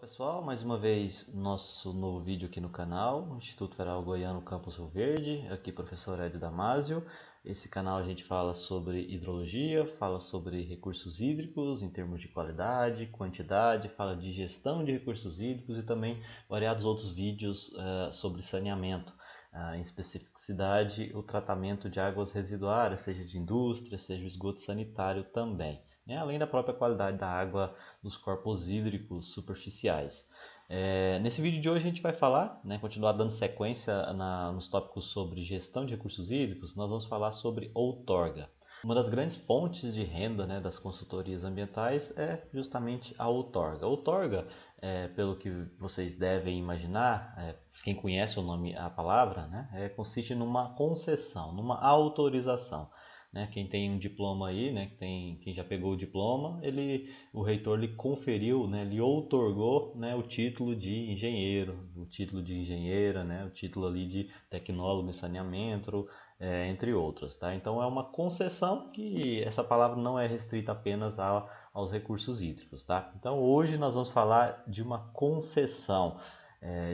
Pessoal, mais uma vez nosso novo vídeo aqui no canal, Instituto Federal Goiano Campus Rio Verde, aqui professor Hélio Damasio. Esse canal a gente fala sobre hidrologia, fala sobre recursos hídricos em termos de qualidade, quantidade, fala de gestão de recursos hídricos e também variados outros vídeos sobre saneamento. Em especificidade, o tratamento de águas residuárias, seja de indústria, seja o esgoto sanitário também, né? Além da própria qualidade da água dos corpos hídricos superficiais. Nesse vídeo de hoje a gente vai falar, né, continuar dando sequência nos tópicos sobre gestão de recursos hídricos, nós vamos falar sobre outorga. Uma das grandes fontes de renda, né, das consultorias ambientais é justamente a outorga. A outorga, pelo que vocês devem imaginar, quem conhece o nome, a palavra, né, consiste numa concessão, numa autorização. Né, quem tem um diploma aí, né, quem já pegou o diploma, o reitor lhe conferiu, né, lhe outorgou, né, o título de engenheiro, o título de engenheira, né, o título ali de tecnólogo em saneamento, entre outros, tá? Então é uma concessão que essa palavra não é restrita apenas aos recursos hídricos, tá? Então hoje nós vamos falar de uma concessão,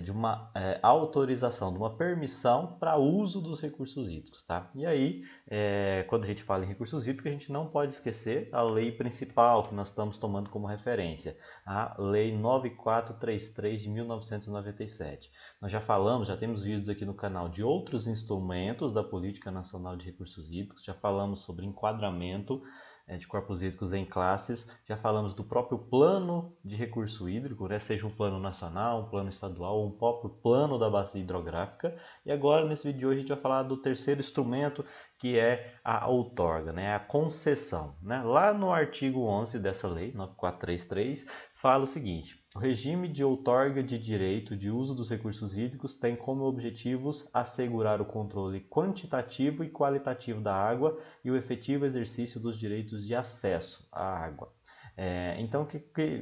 de uma autorização, de uma permissão para uso dos recursos hídricos, tá? E aí, quando a gente fala em recursos hídricos, a gente não pode esquecer a lei principal que nós estamos tomando como referência, a Lei 9433 de 1997. Nós já falamos, já temos vídeos aqui no canal de outros instrumentos da Política Nacional de Recursos Hídricos, já falamos sobre enquadramento de corpos hídricos em classes, já falamos do próprio plano de recurso hídrico, né? Seja um plano nacional, um plano estadual, um próprio plano da bacia hidrográfica. E agora, nesse vídeo de hoje, a gente vai falar do terceiro instrumento, que é a outorga, né? A concessão. Né? Lá no artigo 11 dessa lei, 9433, fala o seguinte: o regime de outorga de direito de uso dos recursos hídricos tem como objetivos assegurar o controle quantitativo e qualitativo da água e o efetivo exercício dos direitos de acesso à água. Então,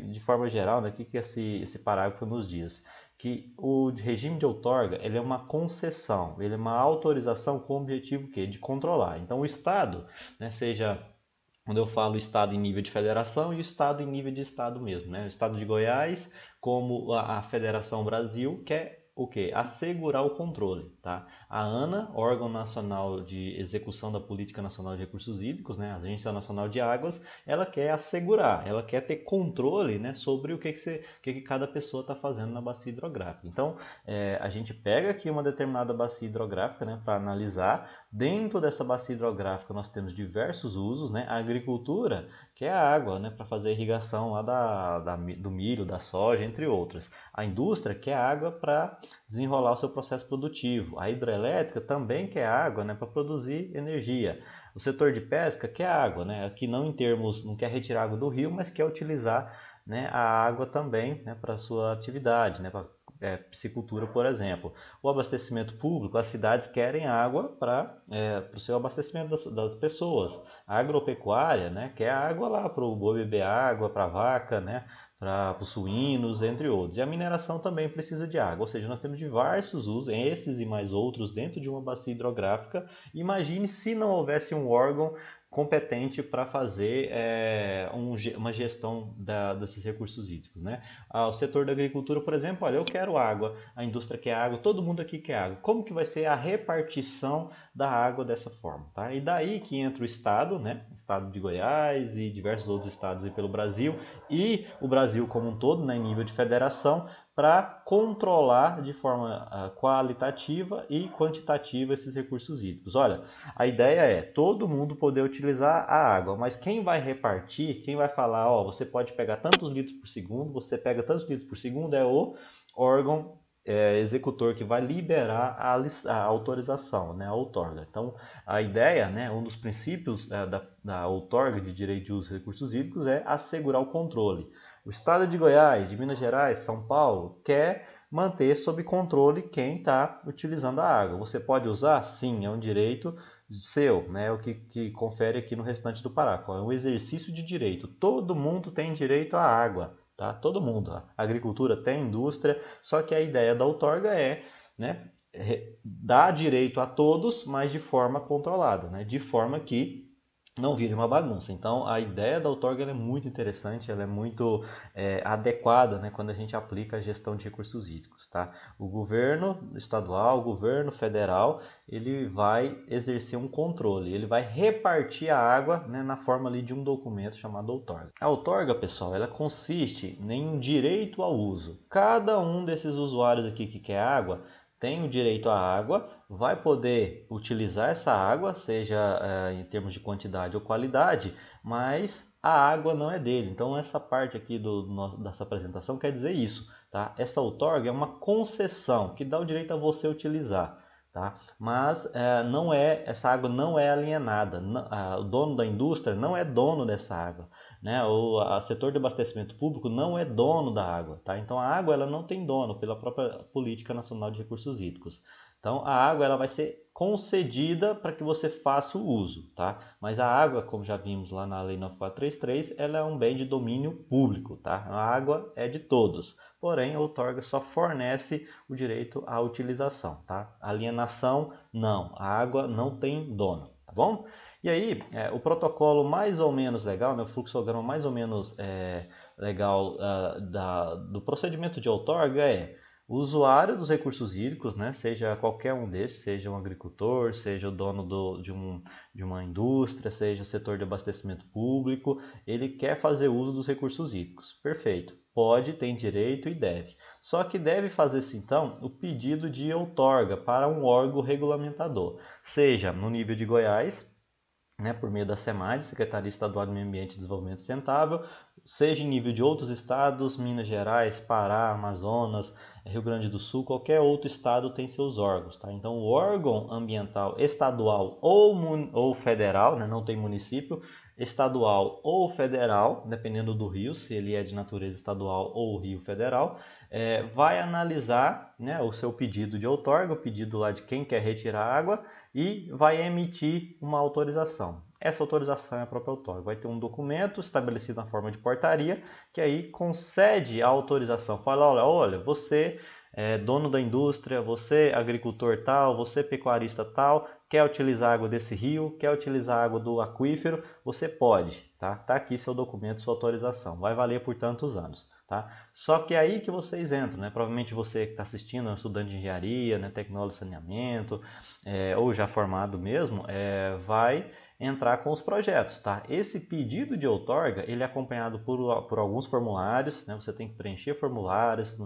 de forma geral, né, o que esse parágrafo nos diz? Que o regime de outorga ele é uma concessão, ele é uma autorização com o objetivo de controlar. Então, o Estado, né, seja quando eu falo Estado em nível de federação e o Estado em nível de Estado mesmo, né? O Estado de Goiás, como a Federação Brasil, quer o quê? Assegurar o controle, tá? A ANA, órgão nacional de execução da Política Nacional de Recursos Hídricos, né? A Agência Nacional de Águas, ela quer assegurar, ela quer ter controle, né, sobre o que cada pessoa está fazendo na bacia hidrográfica. Então, a gente pega aqui uma determinada bacia hidrográfica, né, para analisar. Dentro dessa bacia hidrográfica nós temos diversos usos, né? A agricultura, que é a água, né, para fazer a irrigação lá do milho, da soja, entre outras. A indústria, que é a água para desenrolar o seu processo produtivo. A hidrelétrica também quer água, né, para produzir energia. O setor de pesca quer água, né, aqui não quer retirar água do rio, mas quer utilizar, né, a água também, né, para a sua atividade, né, para piscicultura, por exemplo. O abastecimento público, as cidades querem água para o seu abastecimento das pessoas. A agropecuária, né, quer água lá para o boi beber água, para a vaca, né, para os suínos, entre outros. E a mineração também precisa de água, ou seja, nós temos diversos usos, esses e mais outros, dentro de uma bacia hidrográfica. Imagine se não houvesse um órgão competente para fazer uma gestão desses recursos hídricos, né? O setor da agricultura, por exemplo, olha, eu quero água, a indústria quer água, todo mundo aqui quer água. Como que vai ser a repartição da água dessa forma, tá? E daí que entra o Estado, né? Estado de Goiás e diversos outros estados aí pelo Brasil e o Brasil como um todo, né, em nível de federação, para controlar de forma qualitativa e quantitativa esses recursos hídricos. Olha, a ideia é todo mundo poder utilizar a água, mas quem vai repartir, quem vai falar, ó, você pode pegar tantos litros por segundo, você pega tantos litros por segundo, é o órgão executor que vai liberar a autorização, né, a outorga. Então, a ideia, né, um dos princípios da outorga de direito de uso de recursos hídricos é assegurar o controle. O estado de Goiás, de Minas Gerais, São Paulo, quer manter sob controle quem está utilizando a água. Você pode usar? Sim, é um direito seu, né? O que confere aqui no restante do parágrafo. É um exercício de direito. Todo mundo tem direito à água, tá? Todo mundo. A agricultura tem, indústria, só que a ideia da outorga é, né, dar direito a todos, mas de forma controlada, né? De forma que não vire uma bagunça. Então, a ideia da outorga ela é muito interessante, ela é muito adequada, né, quando a gente aplica a gestão de recursos hídricos. Tá? O governo estadual, o governo federal, ele vai exercer um controle, ele vai repartir a água, né, na forma ali de um documento chamado outorga. A outorga, pessoal, ela consiste em um direito ao uso. Cada um desses usuários aqui que quer água tem o direito à água, vai poder utilizar essa água, seja em termos de quantidade ou qualidade, mas a água não é dele. Então essa parte aqui dessa apresentação quer dizer isso. Tá? Essa outorga é uma concessão que dá o direito a você utilizar. Tá? Mas não é, essa água não é alienada. O dono da indústria não é dono dessa água. Né? O setor de abastecimento público não é dono da água. Tá? Então a água ela não tem dono pela própria Política Nacional de Recursos Hídricos. Então a água ela vai ser concedida para que você faça o uso, tá? Mas a água, como já vimos lá na Lei 9433, ela é um bem de domínio público, tá? A água é de todos. Porém, a outorga só fornece o direito à utilização, tá? Alienação, não. A água não tem dono, tá bom? E aí, o protocolo mais ou menos legal, né, o fluxograma mais ou menos legal do procedimento de outorga é o usuário dos recursos hídricos, né, seja qualquer um desses, seja um agricultor, seja o dono de uma indústria, seja o setor de abastecimento público, ele quer fazer uso dos recursos hídricos. Perfeito. Pode, tem direito e deve. Só que deve fazer-se então o pedido de outorga para um órgão regulamentador, seja no nível de Goiás, né, por meio da SEMAD, Secretaria Estadual do Meio Ambiente e Desenvolvimento Sustentável, seja em nível de outros estados, Minas Gerais, Pará, Amazonas, Rio Grande do Sul, qualquer outro estado tem seus órgãos. Tá? Então, o órgão ambiental estadual ou federal, né, não tem município, estadual ou federal, dependendo do rio, se ele é de natureza estadual ou rio federal, vai analisar, né, o seu pedido de outorga, o pedido lá de quem quer retirar água, e vai emitir uma autorização. Essa autorização é a própria outorga. Vai ter um documento estabelecido na forma de portaria que aí concede a autorização. Fala, olha, você é dono da indústria, você agricultor tal, você pecuarista tal, quer utilizar água desse rio, quer utilizar água do aquífero, você pode. Tá aqui seu documento, sua autorização. Vai valer por tantos anos. Tá? Só que é aí que vocês entram, né? Provavelmente você que está assistindo é um estudante de engenharia, né? Tecnólogo de saneamento, ou já formado mesmo, vai entrar com os projetos. Tá? Esse pedido de outorga ele é acompanhado por alguns formulários, né? Você tem que preencher formulários,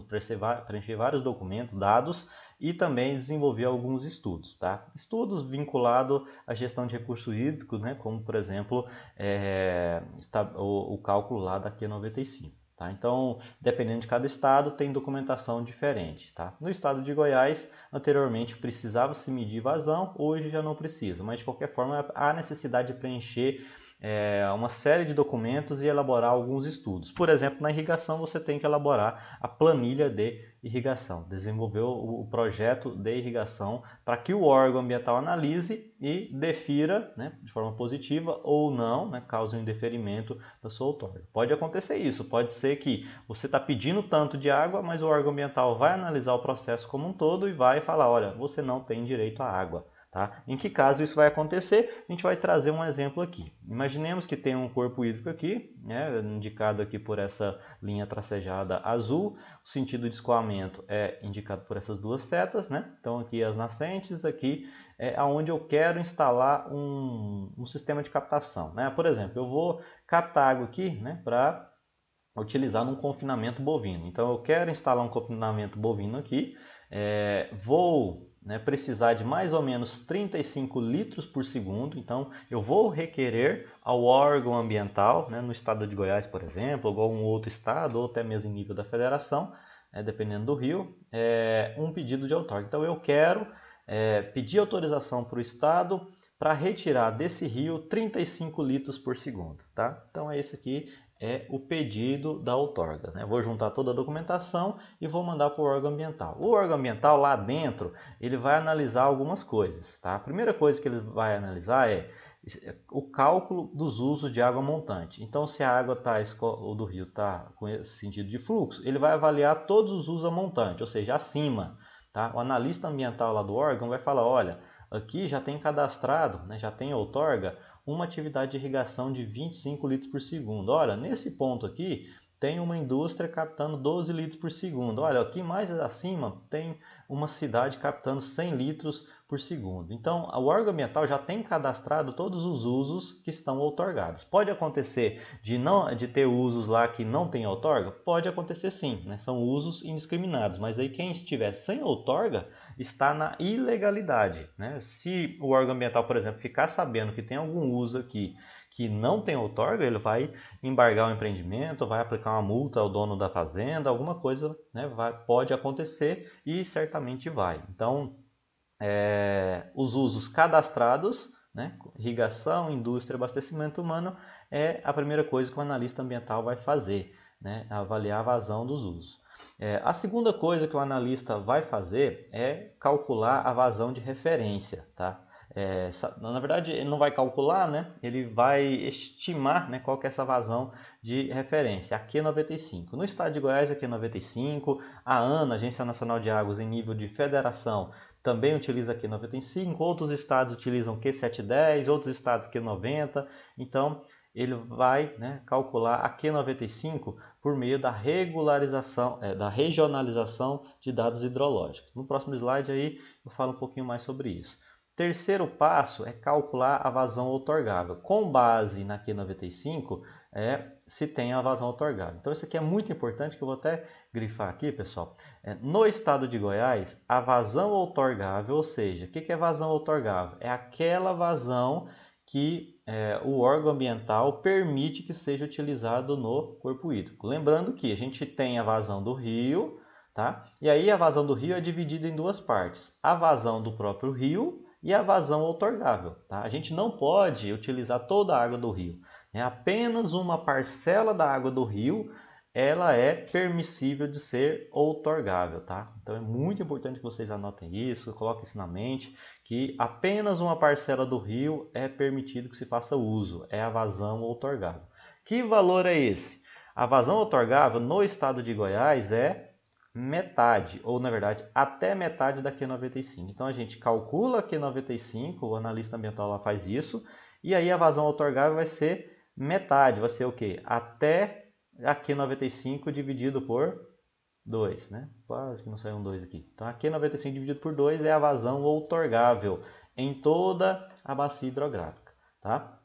preencher vários documentos, dados e também desenvolver alguns estudos. Tá? Estudos vinculados à gestão de recursos hídricos, né? Como por exemplo o cálculo lá da Q95. Tá? Então, dependendo de cada estado, tem documentação diferente. Tá? No estado de Goiás, anteriormente precisava se medir vazão, hoje já não precisa, mas de qualquer forma há necessidade de preencher uma série de documentos e elaborar alguns estudos. Por exemplo, na irrigação você tem que elaborar a planilha de irrigação, desenvolver o projeto de irrigação para que o órgão ambiental analise e defira, né, de forma positiva ou não, né, cause um indeferimento da sua outorga. Pode acontecer isso, pode ser que você está pedindo tanto de água, mas o órgão ambiental vai analisar o processo como um todo e vai falar, olha, você não tem direito à água. Tá? Em que caso isso vai acontecer? A gente vai trazer um exemplo aqui. Imaginemos que tem um corpo hídrico aqui, né, indicado aqui por essa linha tracejada azul. O sentido de escoamento é indicado por essas duas setas. Né? Então aqui as nascentes, aqui é onde eu quero instalar um sistema de captação. Né? Por exemplo, eu vou captar água aqui, né, para utilizar num confinamento bovino. Então eu quero instalar um confinamento bovino aqui, vou precisar de mais ou menos 35 litros por segundo, então eu vou requerer ao órgão ambiental, no estado de Goiás, por exemplo, ou algum outro estado, ou até mesmo em nível da federação, dependendo do rio, um pedido de outorga. Então eu quero pedir autorização para o estado para retirar desse rio 35 litros por segundo. Tá? Então esse aqui é o pedido da outorga. Né? Vou juntar toda a documentação e vou mandar para o órgão ambiental. O órgão ambiental lá dentro, ele vai analisar algumas coisas. Tá? A primeira coisa que ele vai analisar é o cálculo dos usos de água montante. Então, se a água do rio está com esse sentido de fluxo, ele vai avaliar todos os usos a montante, ou seja, acima. Tá? O analista ambiental lá do órgão vai falar, olha, aqui já tem cadastrado, já tem outorga, uma atividade de irrigação de 25 litros por segundo. Olha, nesse ponto aqui tem uma indústria captando 12 litros por segundo. Olha, aqui mais acima tem uma cidade captando 100 litros por segundo. Então, o órgão ambiental já tem cadastrado todos os usos que estão outorgados. Pode acontecer de ter usos lá que não tem outorga? Pode acontecer sim, né? São usos indiscriminados, mas aí quem estiver sem outorga está na ilegalidade, né? Se o órgão ambiental, por exemplo, ficar sabendo que tem algum uso aqui que não tem outorga, ele vai embargar o empreendimento, vai aplicar uma multa ao dono da fazenda, alguma coisa, né, pode acontecer e certamente vai. Então, os usos cadastrados, né, irrigação, indústria, abastecimento humano, é a primeira coisa que o analista ambiental vai fazer, né, avaliar a vazão dos usos. A segunda coisa que o analista vai fazer é calcular a vazão de referência, tá? Na verdade, ele não vai calcular, né? Ele vai estimar, né, qual que é essa vazão de referência, a Q95. No estado de Goiás, a Q95, a ANA, Agência Nacional de Águas, em nível de federação, também utiliza Q95, outros estados utilizam Q710, outros estados Q90, então ele vai, né, calcular a Q95 por meio da regularização, da regionalização de dados hidrológicos. No próximo slide aí eu falo um pouquinho mais sobre isso. Terceiro passo é calcular a vazão outorgável. Com base na Q95, se tem a vazão outorgável. Então isso aqui é muito importante, que eu vou até grifar aqui, pessoal. No estado de Goiás, a vazão outorgável, ou seja, o que é vazão outorgável? É aquela vazão que o órgão ambiental permite que seja utilizado no corpo hídrico. Lembrando que a gente tem a vazão do rio, tá? E aí a vazão do rio é dividida em duas partes. A vazão do próprio rio e a vazão outorgável, tá? A gente não pode utilizar toda a água do rio. Apenas uma parcela da água do rio ela é permissível de ser outorgável, tá? Então é muito importante que vocês anotem isso, coloquem isso na mente, que apenas uma parcela do rio é permitido que se faça uso, é a vazão outorgável. Que valor é esse? A vazão outorgável no estado de Goiás é metade, ou na verdade até metade da Q95. Então a gente calcula a Q95, o analista ambiental lá faz isso, e aí a vazão outorgável vai ser metade, vai ser o quê? Até aqui 95 dividido por 2, né? Quase que não saiu um 2 aqui. Então aqui 95 dividido por 2 é a vazão outorgável em toda a bacia hidrográfica, tá?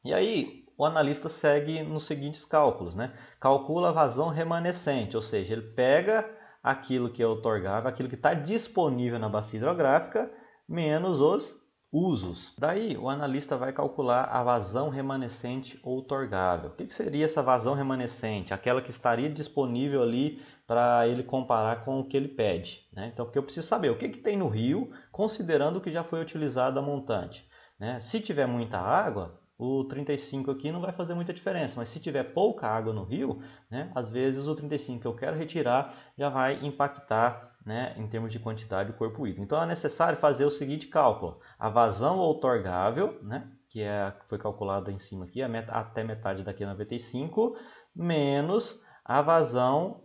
E aí o analista segue nos seguintes cálculos, né? Calcula a vazão remanescente, ou seja, ele pega aquilo que é outorgável, aquilo que está disponível na bacia hidrográfica, menos os usos. Daí o analista vai calcular a vazão remanescente outorgável. O que seria essa vazão remanescente? Aquela que estaria disponível ali para ele comparar com o que ele pede, né? Então, porque eu preciso saber o que tem no rio, considerando que já foi utilizado a montante, né? Se tiver muita água, o 35 aqui não vai fazer muita diferença, mas se tiver pouca água no rio, né, às vezes o 35 que eu quero retirar já vai impactar, né, em termos de quantidade do corpo hídrico. Então é necessário fazer o seguinte cálculo: a vazão outorgável, né, que foi calculada em cima aqui, até metade da Q95, menos a vazão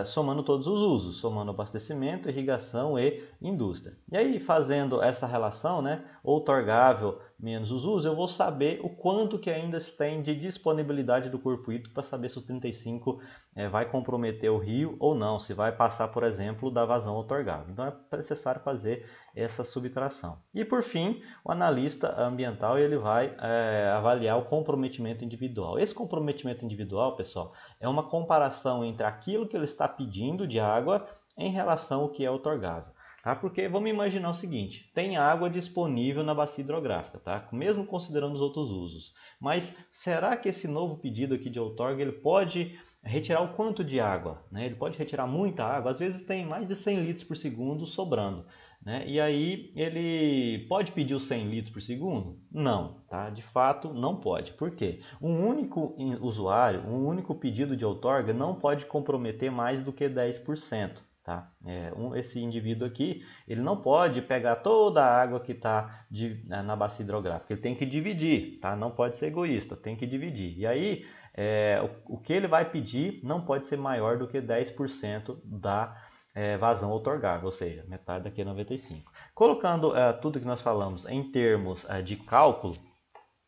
somando todos os usos, somando abastecimento, irrigação e indústria. E aí, fazendo essa relação, né, outorgável menos os usos, eu vou saber o quanto que ainda tem de disponibilidade do corpo hídrico para saber se os 35 vai comprometer o rio ou não, se vai passar, por exemplo, da vazão outorgável. Então é necessário fazer essa subtração. E por fim, o analista ambiental ele vai avaliar o comprometimento individual. Esse comprometimento individual, pessoal, é uma comparação entre aquilo que ele está pedindo de água em relação ao que é outorgável. Tá? Porque vamos imaginar o seguinte: tem água disponível na bacia hidrográfica, tá? Mesmo considerando os outros usos. Mas será que esse novo pedido aqui de outorga ele pode retirar o quanto de água? Né? Ele pode retirar muita água, às vezes tem mais de 100 litros por segundo sobrando. Né? E aí ele pode pedir os 100 litros por segundo? Não, tá? De fato não pode. Por quê? Um único usuário, um único pedido de outorga não pode comprometer mais do que 10%. Tá? Esse indivíduo aqui, ele não pode pegar toda a água que está na bacia hidrográfica, ele tem que dividir, tá? Não pode ser egoísta, tem que dividir. E aí, o que ele vai pedir não pode ser maior do que 10% da vazão outorgável, ou seja, metade da Q95. Colocando tudo que nós falamos em termos de cálculo,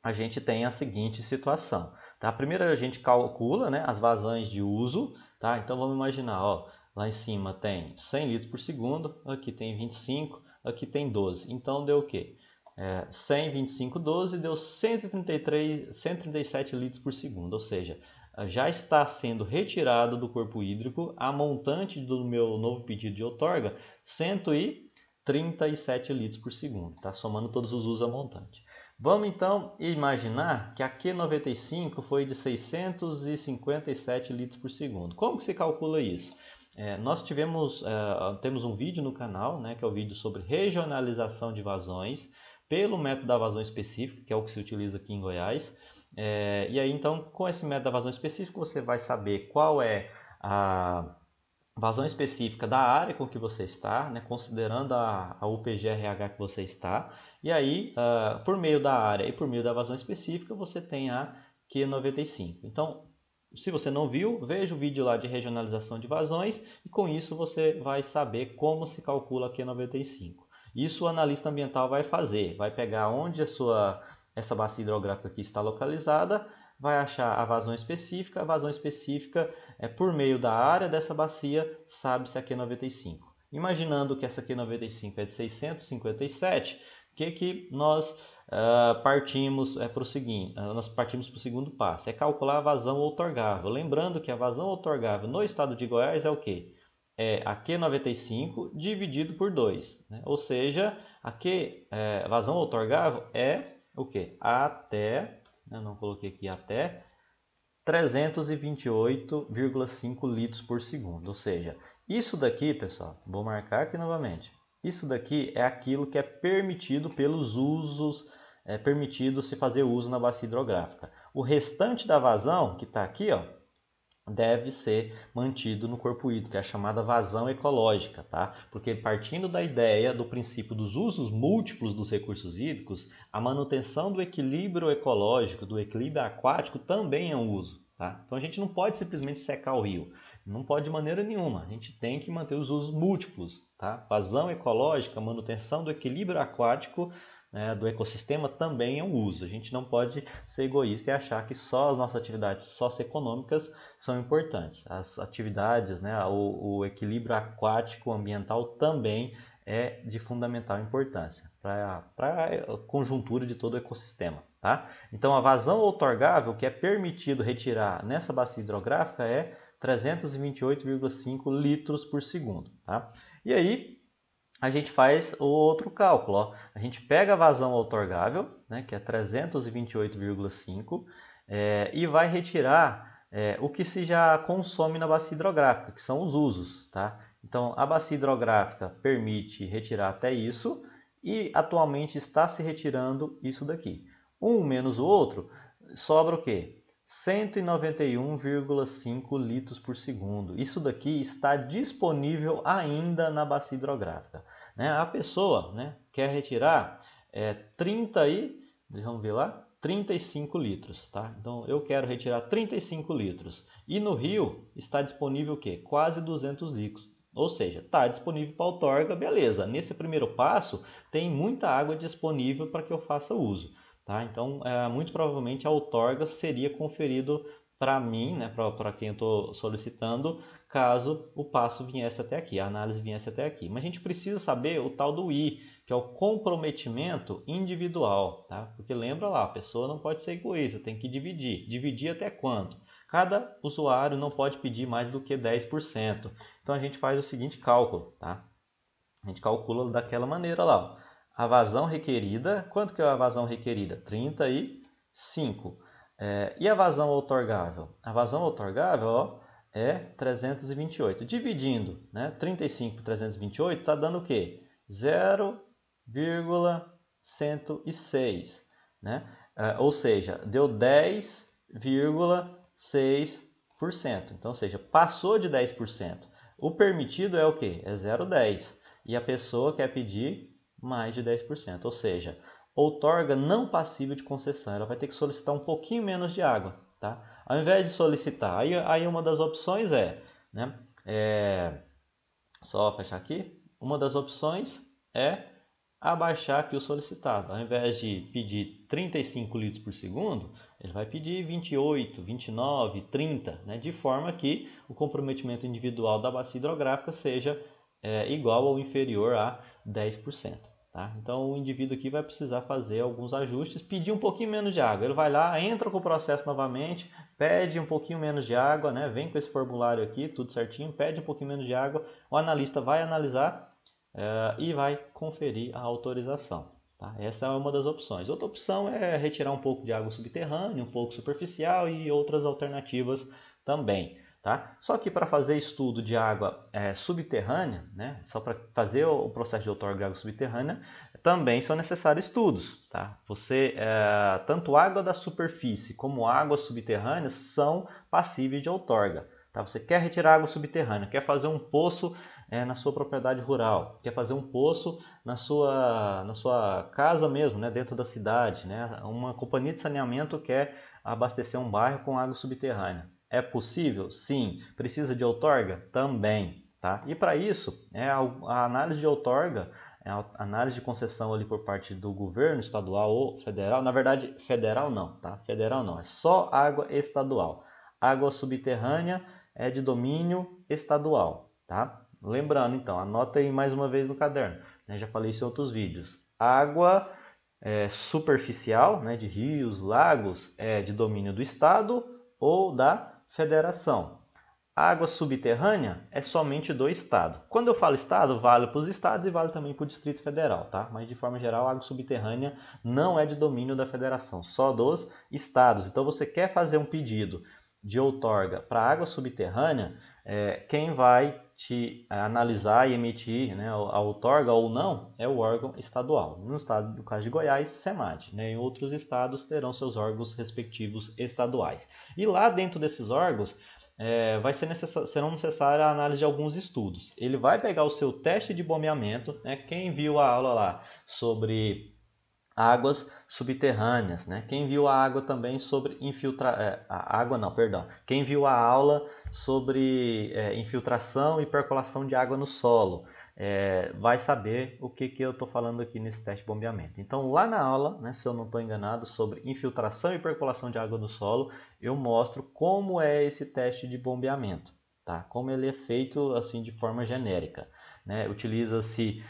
a gente tem a seguinte situação. Tá? Primeiro a gente calcula, né, as vazões de uso. Tá? Então vamos imaginar, ó, lá em cima tem 100 litros por segundo, aqui tem 25, aqui tem 12. Então deu o quê? 100, 25, 12 deu 137 litros por segundo, ou seja, já está sendo retirado do corpo hídrico a montante do meu novo pedido de outorga, 137 litros por segundo, tá? Somando todos os usos a montante. Vamos então imaginar que a Q95 foi de 657 litros por segundo. Como que se calcula isso? Nós temos um vídeo no canal, né, que é o vídeo sobre regionalização de vazões pelo método da vazão específica, que é o que se utiliza aqui em Goiás. E aí então, com esse método da vazão específica, você vai saber qual é a vazão específica da área com que você está, né, considerando a UPGRH que você está, e aí, por meio da área e por meio da vazão específica, você tem a Q95. Então, se você não viu, veja o vídeo lá de regionalização de vazões e com isso você vai saber como se calcula a Q95. Isso o analista ambiental vai fazer, vai pegar onde essa bacia hidrográfica aqui está localizada, vai achar a vazão específica por meio da área dessa bacia, sabe-se a Q95. Imaginando que essa Q95 é de 657, o que nós partimos para o seguinte? Nós partimos para o segundo passo, é calcular a vazão outorgável. Lembrando que a vazão outorgável no estado de Goiás é o quê? É a Q95 dividido por 2. Né? Ou seja, a vazão outorgável é o quê? Até, eu não coloquei aqui até, 328,5 litros por segundo. Ou seja, isso daqui, pessoal, vou marcar aqui novamente. Isso daqui é aquilo que é permitido pelos usos, é permitido se fazer uso na bacia hidrográfica. O restante da vazão, que está aqui, ó, deve ser mantido no corpo hídrico, é a chamada vazão ecológica, tá? Porque partindo da ideia do princípio dos usos múltiplos dos recursos hídricos, a manutenção do equilíbrio ecológico, do equilíbrio aquático também é um uso, tá? Então a gente não pode simplesmente secar o rio, não pode de maneira nenhuma, a gente tem que manter os usos múltiplos, tá? Vazão ecológica, manutenção do equilíbrio aquático, do ecossistema também é um uso. A gente não pode ser egoísta e achar que só as nossas atividades socioeconômicas são importantes. As atividades, o equilíbrio aquático ambiental também é de fundamental importância para a conjuntura de todo o ecossistema. Tá? Então a vazão outorgável que é permitido retirar nessa bacia hidrográfica é 328,5 litros por segundo. Tá? E aí a gente faz o outro cálculo. Ó. A gente pega a vazão outorgável, né, que é 328,5, e vai retirar o que se já consome na bacia hidrográfica, que são os usos. Tá? Então, a bacia hidrográfica permite retirar até isso e atualmente está se retirando isso daqui. Um menos o outro, sobra o quê? 191,5 litros por segundo. Isso daqui está disponível ainda na bacia hidrográfica. A pessoa quer retirar 35 litros. Tá? Então eu quero retirar 35 litros. E no rio está disponível o quê? Quase 200 litros. Ou seja, está disponível para outorga, beleza. Nesse primeiro passo tem muita água disponível para que eu faça uso. Tá? Então, muito provavelmente a outorga seria conferido para mim, para quem eu estou solicitando, caso o passo viesse até aqui, a análise viesse até aqui. Mas a gente precisa saber o tal do I, que é o comprometimento individual. Tá? Porque lembra lá, a pessoa não pode ser egoísta, tem que dividir. Dividir até quanto? Cada usuário não pode pedir mais do que 10%. Então a gente faz o seguinte cálculo. Tá? A gente calcula daquela maneira lá. Ó. A vazão requerida, quanto que é a vazão requerida? 35. E a vazão outorgável? A vazão outorgável ó, é 328. Dividindo 35 por 328 está dando o quê? 0,106. Ou seja, deu 10,6%. Então, ou seja, passou de 10%. O permitido é o quê? É 0,10. E a pessoa quer pedir mais de 10%, ou seja, outorga não passível de concessão, ela vai ter que solicitar um pouquinho menos de água, tá? Ao invés de solicitar, aí uma das opções só fechar aqui, uma das opções é abaixar aqui o solicitado. Ao invés de pedir 35 litros por segundo, ele vai pedir 28, 29, 30, né? De forma que o comprometimento individual da bacia hidrográfica seja igual ou inferior a 10%. Tá? Então o indivíduo aqui vai precisar fazer alguns ajustes, pedir um pouquinho menos de água. Ele vai lá, entra com o processo novamente, pede um pouquinho menos de água, né? Vem com esse formulário aqui, tudo certinho, pede um pouquinho menos de água, o analista vai analisar e vai conferir a autorização. Tá? Essa é uma das opções. Outra opção é retirar um pouco de água subterrânea, um pouco superficial e outras alternativas também. Tá? Só que para fazer estudo de água subterrânea, né? Só para fazer o processo de outorga de água subterrânea, também são necessários estudos. Tá? Tanto água da superfície como água subterrânea são passíveis de outorga. Tá? Você quer retirar água subterrânea, quer fazer um poço na sua propriedade rural, quer fazer um poço na sua casa mesmo, né? Dentro da cidade. Né? Uma companhia de saneamento quer abastecer um bairro com água subterrânea. É possível? Sim. Precisa de outorga? Também. Tá? E para isso, a análise de outorga, a análise de concessão ali por parte do governo estadual ou federal, na verdade, federal não, tá? Federal não, é só água estadual. Água subterrânea é de domínio estadual, tá? Lembrando, então, anota aí mais uma vez no caderno, né? Já falei isso em outros vídeos. Água superficial, né, de rios, lagos, é de domínio do estado ou da federação. Água subterrânea é somente do estado. Quando eu falo estado, vale para os estados e vale também para o Distrito Federal, tá? Mas de forma geral, a água subterrânea não é de domínio da federação, só dos estados. Então você quer fazer um pedido de outorga para água subterrânea, quem vai te analisar e emitir, né, a outorga ou não é o órgão estadual. No estado, no caso de Goiás, SEMAD. Né? Em outros estados terão seus órgãos respectivos estaduais. E lá dentro desses órgãos serão necessárias a análise de alguns estudos. Ele vai pegar o seu teste de bombeamento, né? Quem viu a aula lá sobre águas subterrâneas, né? Quem viu a água também sobre Quem viu a aula sobre infiltração e percolação de água no solo, vai saber o que eu estou falando aqui nesse teste de bombeamento. Então, lá na aula, né, se eu não estou enganado, sobre infiltração e percolação de água no solo, eu mostro como é esse teste de bombeamento, tá? Como ele é feito assim de forma genérica. Né? Utiliza-se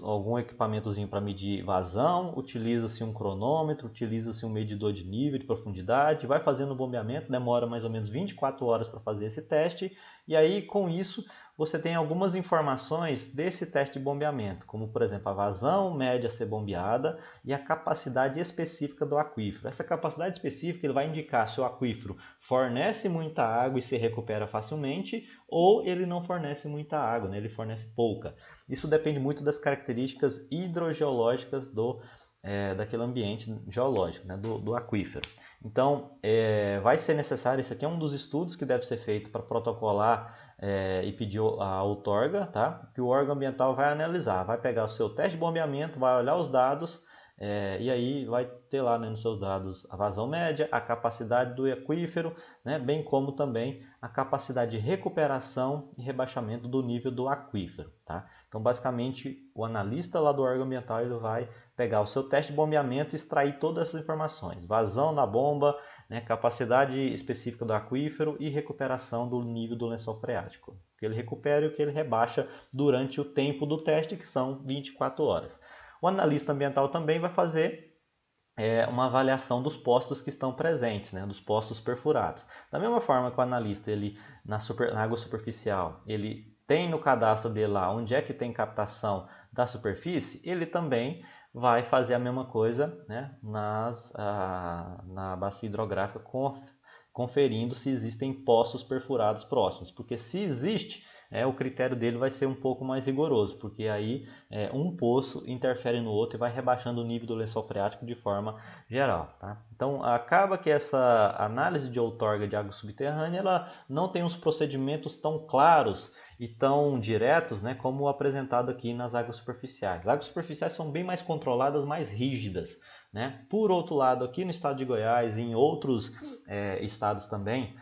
algum equipamentozinho para medir vazão, utiliza-se um cronômetro, utiliza-se um medidor de nível de profundidade, vai fazendo o bombeamento, demora mais ou menos 24 horas para fazer esse teste, e aí com isso você tem algumas informações desse teste de bombeamento, como por exemplo a vazão média a ser bombeada e a capacidade específica do aquífero. Essa capacidade específica ele vai indicar se o aquífero fornece muita água e se recupera facilmente ou ele não fornece muita água, né? Ele fornece pouca. Isso depende muito das características hidrogeológicas daquele ambiente geológico, né? do aquífero. Então, vai ser necessário, esse aqui é um dos estudos que deve ser feito para protocolar e pedir a outorga, tá? Que o órgão ambiental vai analisar, vai pegar o seu teste de bombeamento, vai olhar os dados e aí vai ter lá, né, nos seus dados a vazão média, a capacidade do aquífero, né, bem como também a capacidade de recuperação e rebaixamento do nível do aquífero. Tá? Então, basicamente, o analista lá do órgão ambiental ele vai pegar o seu teste de bombeamento e extrair todas essas informações. Vazão na bomba, né, capacidade específica do aquífero e recuperação do nível do lençol freático. O que ele recupera e o que ele rebaixa durante o tempo do teste, que são 24 horas. O analista ambiental também vai fazer uma avaliação dos postos que estão presentes, né, dos postos perfurados. Da mesma forma que o analista, ele, na água superficial, ele tem no cadastro dele lá onde é que tem captação da superfície, ele também vai fazer a mesma coisa, né, na bacia hidrográfica, conferindo se existem poços perfurados próximos. Porque se existe, o critério dele vai ser um pouco mais rigoroso, porque aí um poço interfere no outro e vai rebaixando o nível do lençol freático de forma geral. Tá? Então, acaba que essa análise de outorga de água subterrânea ela não tem uns procedimentos tão claros e tão diretos, né, como apresentado aqui nas águas superficiais. As águas superficiais são bem mais controladas, mais rígidas. Né? Por outro lado, aqui no estado de Goiás e em outros estados também,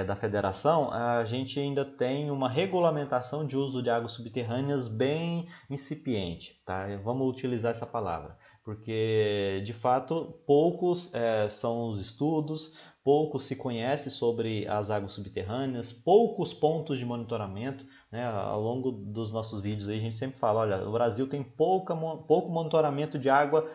da federação, a gente ainda tem uma regulamentação de uso de águas subterrâneas bem incipiente, tá? Vamos utilizar essa palavra, porque de fato poucos são os estudos, pouco se conhece sobre as águas subterrâneas, poucos pontos de monitoramento, né? Ao longo dos nossos vídeos aí a gente sempre fala, olha, o Brasil tem pouco monitoramento de água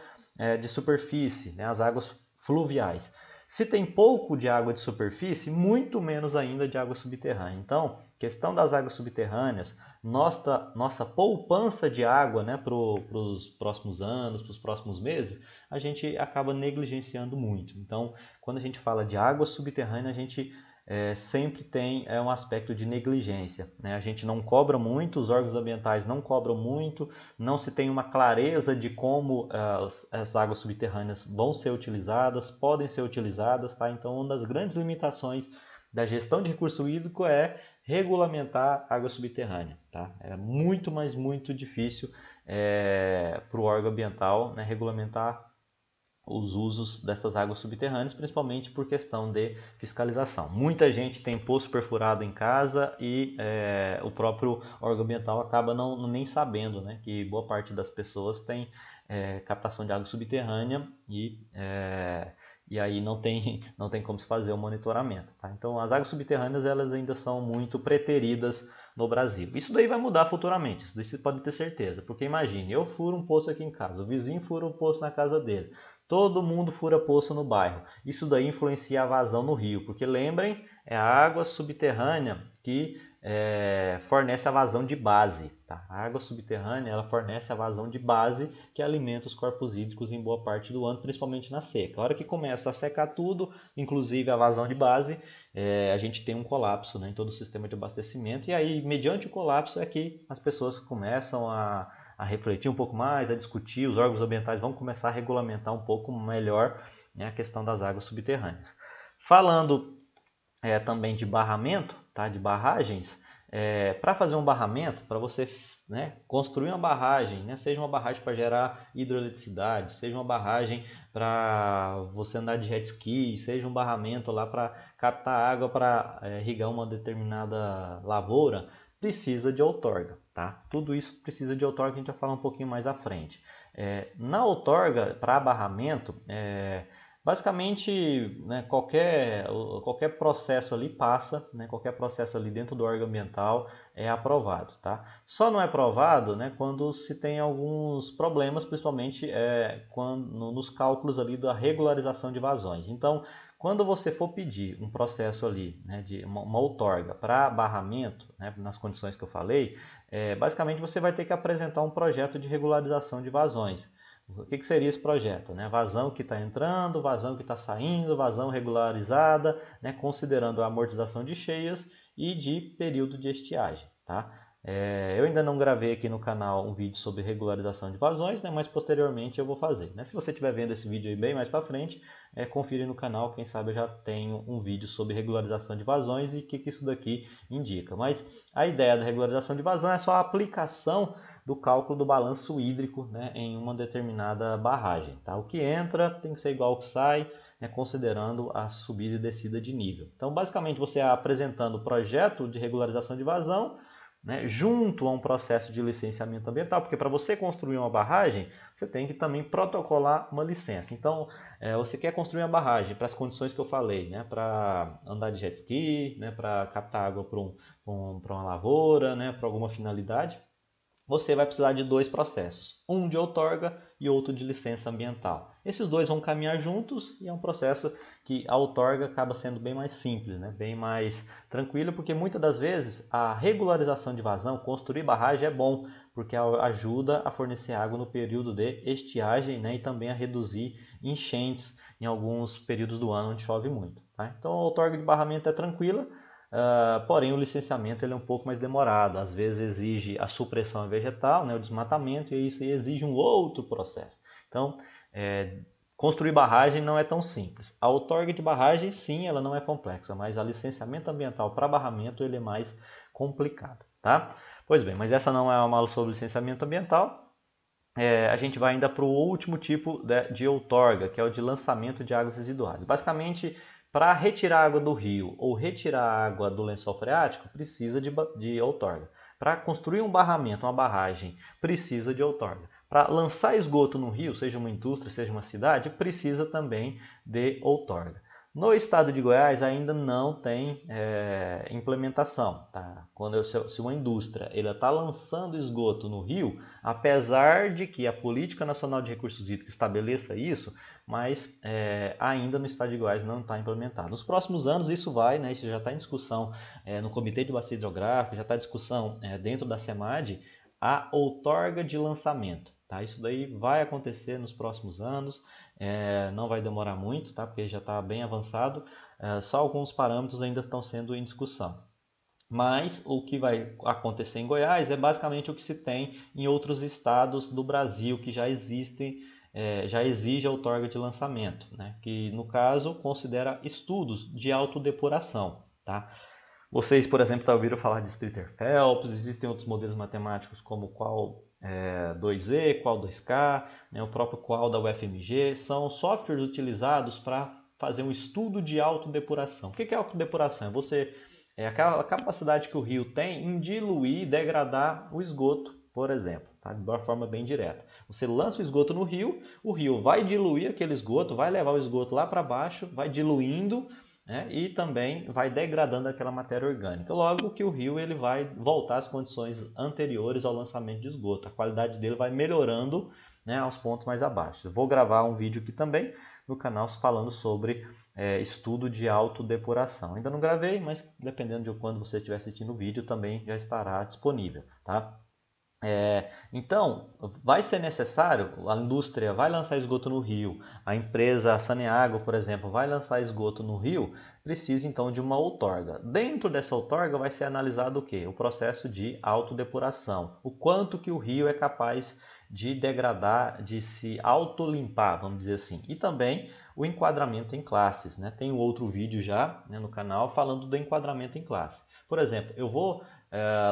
de superfície, né? As águas fluviais. Se tem pouco de água de superfície, muito menos ainda de água subterrânea. Então, questão das águas subterrâneas, nossa poupança de água, né, para os próximos anos, para os próximos meses, a gente acaba negligenciando muito. Então, quando a gente fala de água subterrânea, a gente sempre tem um aspecto de negligência, né? A gente não cobra muito, os órgãos ambientais não cobram muito, não se tem uma clareza de como as águas subterrâneas vão ser utilizadas, podem ser utilizadas, tá? Então, uma das grandes limitações da gestão de recurso hídrico é regulamentar água subterrânea, tá? É muito, mas muito difícil para o órgão ambiental, né, regulamentar os usos dessas águas subterrâneas, principalmente por questão de fiscalização. Muita gente tem poço perfurado em casa e o próprio órgão ambiental acaba nem sabendo, né, que boa parte das pessoas tem captação de água subterrânea e aí não tem como se fazer o monitoramento. Tá? Então as águas subterrâneas elas ainda são muito preteridas no Brasil. Isso daí vai mudar futuramente, isso daí você pode ter certeza, porque imagine, eu furo um poço aqui em casa, o vizinho fura um poço na casa dele, todo mundo fura poço no bairro. Isso daí influencia a vazão no rio, porque lembrem, é a água subterrânea que fornece a vazão de base. Tá? A água subterrânea ela fornece a vazão de base que alimenta os corpos hídricos em boa parte do ano, principalmente na seca. A hora que começa a secar tudo, inclusive a vazão de base, a gente tem um colapso, né, em todo o sistema de abastecimento. E aí, mediante o colapso, é que as pessoas começam a refletir um pouco mais, a discutir, os órgãos ambientais vão começar a regulamentar um pouco melhor, né, a questão das águas subterrâneas. Falando também de barramento, tá, de barragens, para fazer um barramento, para você, né, construir uma barragem, né, seja uma barragem para gerar hidroeletricidade, seja uma barragem para você andar de jet ski, seja um barramento lá para captar água para irrigar uma determinada lavoura, precisa de outorga, tá? Tudo isso precisa de outorga, que a gente vai falar um pouquinho mais à frente. Na outorga, para barramento, basicamente, né, qualquer processo ali passa, né, qualquer processo ali dentro do órgão ambiental é aprovado, tá? Só não é aprovado, né, quando se tem alguns problemas, principalmente nos cálculos ali da regularização de vazões. Então, quando você for pedir um processo ali, né, de uma outorga para barramento, né, nas condições que eu falei, basicamente você vai ter que apresentar um projeto de regularização de vazões. O que seria esse projeto? Né? Vazão que está entrando, vazão que está saindo, vazão regularizada, né? Considerando a amortização de cheias e de período de estiagem. Tá? Eu ainda não gravei aqui no canal um vídeo sobre regularização de vazões, né? Mas posteriormente eu vou fazer. Né? Se você estiver vendo esse vídeo aí bem mais para frente, confira no canal, quem sabe eu já tenho um vídeo sobre regularização de vazões e o que isso daqui indica. Mas a ideia da regularização de vazão é só a aplicação do cálculo do balanço hídrico, né, em uma determinada barragem. Tá? O que entra tem que ser igual ao que sai, né, considerando a subida e descida de nível. Então, basicamente, você apresentando o projeto de regularização de vazão, né, junto a um processo de licenciamento ambiental, porque para você construir uma barragem, você tem que também protocolar uma licença. Então, você quer construir uma barragem para as condições que eu falei, né, para andar de jet ski, né, para captar água para uma lavoura, né, para alguma finalidade, você vai precisar de dois processos, um de outorga e outro de licença ambiental. Esses dois vão caminhar juntos e é um processo que a outorga acaba sendo bem mais simples, né? Bem mais tranquilo, porque muitas das vezes a regularização de vazão, construir barragem é bom, porque ajuda a fornecer água no período de estiagem, né? E também a reduzir enchentes em alguns períodos do ano onde chove muito. Tá? Então a outorga de barramento é tranquila. Porém, o licenciamento ele é um pouco mais demorado. Às vezes exige a supressão vegetal, né, o desmatamento, e isso exige um outro processo. Então, construir barragem não é tão simples. A outorga de barragem, sim, ela não é complexa, mas a licenciamento ambiental para barramento ele é mais complicado. Tá? Pois bem, mas essa não é uma aula sobre licenciamento ambiental. A gente vai ainda para o último tipo de outorga, que é o de lançamento de águas residuais. Basicamente, Para retirar água do rio ou retirar água do lençol freático, precisa de outorga. Para construir um barramento, uma barragem, precisa de outorga. Para lançar esgoto no rio, seja uma indústria, seja uma cidade, precisa também de outorga. No estado de Goiás ainda não tem implementação. Tá? Se uma indústria está lançando esgoto no rio, apesar de que a Política Nacional de Recursos Hídricos estabeleça isso, mas ainda no estado de Goiás não está implementado. Nos próximos anos isso vai, né, isso já está em discussão no Comitê de Bacia Hidrográfica, já está em discussão dentro da SEMAD, a outorga de lançamento. Tá? Isso daí vai acontecer nos próximos anos, não vai demorar muito, tá? Porque já está bem avançado, só alguns parâmetros ainda estão sendo em discussão. Mas o que vai acontecer em Goiás é basicamente o que se tem em outros estados do Brasil que já existem, já exige a outorga de lançamento, né? Que no caso considera estudos de autodepuração. Tá? Vocês, por exemplo, já ouviram falar de Streeter-Phelps, existem outros modelos matemáticos como o Qual 2E, Qual 2K, né, o próprio Qual da UFMG, são softwares utilizados para fazer um estudo de autodepuração. O que é autodepuração? É aquela capacidade que o rio tem em diluir e degradar o esgoto, por exemplo, tá? De uma forma bem direta. Você lança o esgoto no rio, o rio vai diluir aquele esgoto, vai levar o esgoto lá para baixo, vai diluindo, né? E também vai degradando aquela matéria orgânica. Logo que o rio ele vai voltar às condições anteriores ao lançamento de esgoto. A qualidade dele vai melhorando, né, aos pontos mais abaixo. Eu vou gravar um vídeo aqui também no canal falando sobre estudo de autodepuração. Ainda não gravei, mas dependendo de quando você estiver assistindo o vídeo também já estará disponível. Tá? Então, vai ser necessário, a indústria vai lançar esgoto no rio, a empresa Saneago, por exemplo, vai lançar esgoto no rio, precisa então de uma outorga. Dentro dessa outorga vai ser analisado o quê? O processo de autodepuração, o quanto que o rio é capaz de degradar, de se autolimpar, vamos dizer assim. E também o enquadramento em classes, né? Tem um outro vídeo já, né, no canal falando do enquadramento em classe. Por exemplo, eu vou